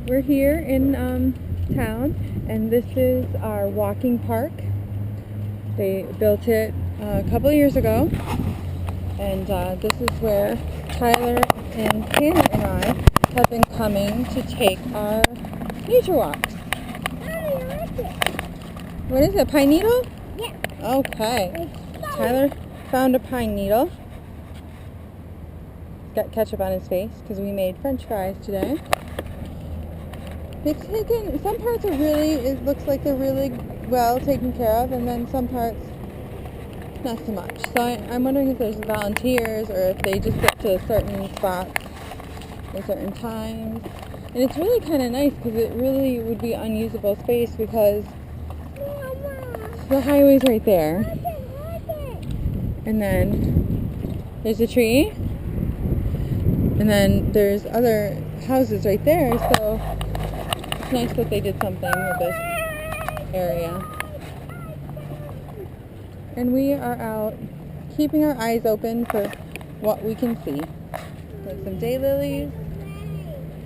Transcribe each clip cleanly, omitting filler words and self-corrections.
We're here in town, and this is our walking park. They built it a couple of years ago, and this is where Tyler and Tanner and I have been coming to take our nature walks. Mommy, I like it. What is it, pine needle? Yeah. Okay. Tyler found a pine needle. He's got ketchup on his face because we made French fries today. It's taken, some parts are really, it looks like they're really well taken care of, and then some parts not so much. So I'm wondering if there's volunteers or if they just get to certain spots at certain times. And it's really kind of nice because it really would be unusable space because the highway's right there. And then there's a tree. And then there's other houses right there, so it's nice that they did something with this area. And we are out keeping our eyes open for what we can see. There's some daylilies.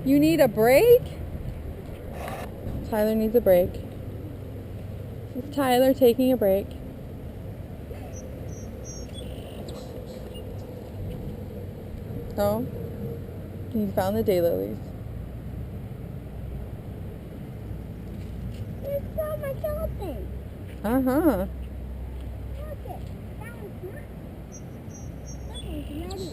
You need a break? Tyler needs a break. It's Tyler taking a break. Oh, he found the daylilies. There's so much open. Uh-huh. Look it. That one's not. That one's ready.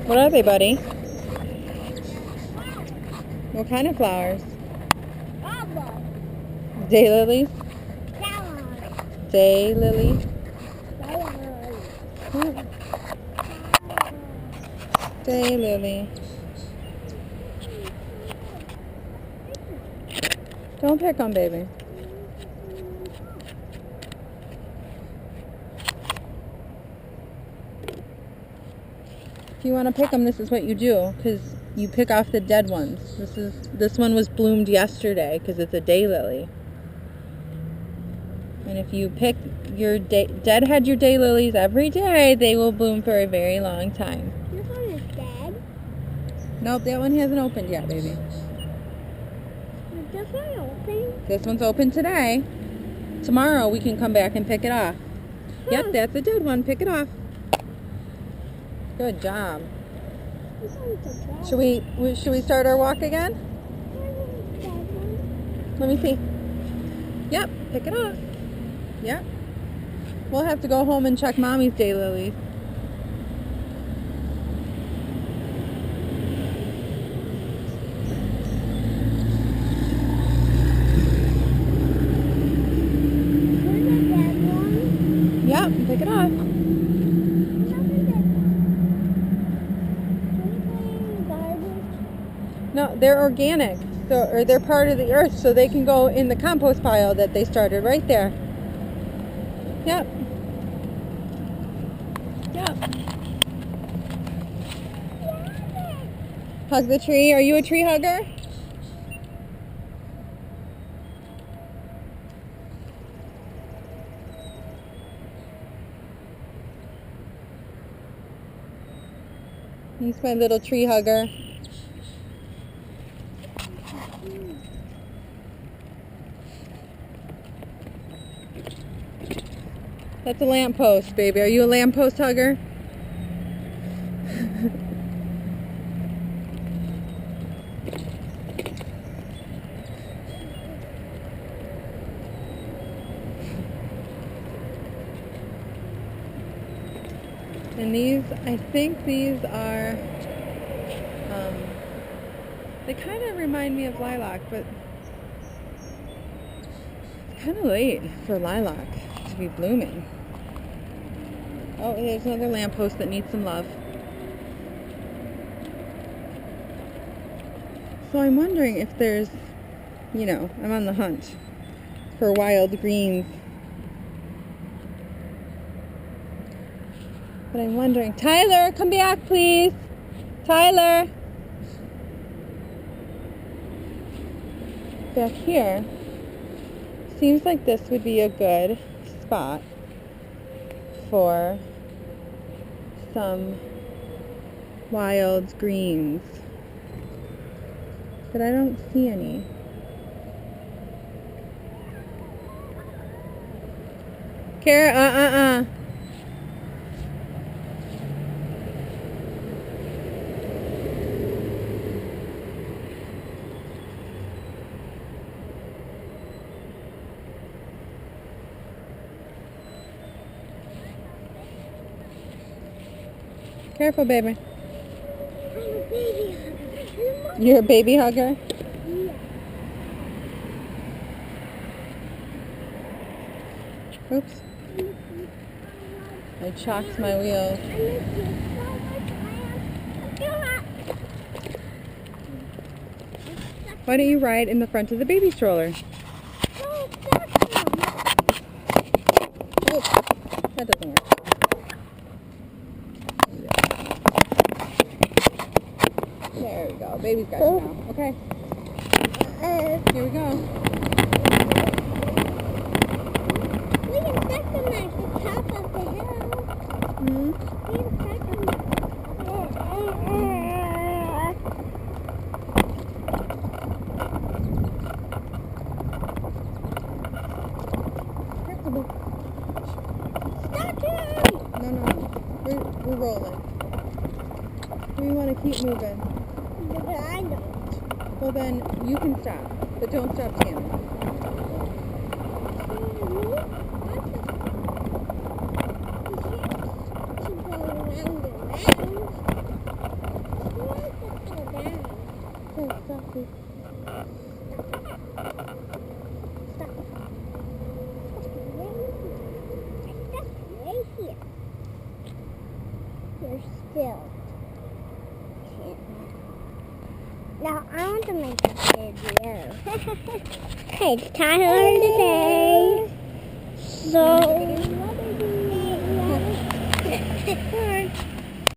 What are they, buddy? What kind of flowers? Daylilies? Daylilies? Daylily. Don't pick them, baby. If you want to pick them, this is what you do, because you pick off the dead ones. This one was bloomed yesterday because it's a daylily. And if you pick your deadhead your daylilies every day, they will bloom for a very long time. This one is dead. Nope, that one hasn't opened yet, baby. Is this one open? This one's open today. Tomorrow we can come back and pick it off. Yep, that's a dead one. Pick it off. Good job. This one's a dead. Should we start our walk again? Let me see. Yep, pick it off. Yep. We'll have to go home and check Mommy's daylilies. Yep, pick it off. No, they're organic, or they're part of the earth, so they can go in the compost pile that they started right there. Yep. Yep. Hug the tree. Are you a tree hugger? He's my little tree hugger. That's a lamppost, baby. Are you a lamppost hugger? And these, I think these are, they kind of remind me of lilac, but it's kind of late for lilac to be blooming. Oh, there's another lamppost that needs some love. So I'm wondering if there's, I'm on the hunt for wild greens. But I'm wondering, Tyler, come back, please. Tyler. Back here, seems like this would be a good spot for some wild greens. But I don't see any. Kara, Careful, baby. I'm a baby hugger. You're a baby hugger? Yeah. Oops. I chalked my wheels. I miss you so much, man. Why don't you ride in the front of the baby stroller? No, that's Oh, that doesn't work. There we go. Baby's got you now. Okay, here we go. We can set them at the top of the hill. Mm-hmm. We can set them. Stop him! No. We're rolling. We want to keep moving. But I don't. Well then, you can stop, but don't stop Tammy. Oh, stop, please. You're still. Now I want to make a video. Hey, it's Tyler today. So.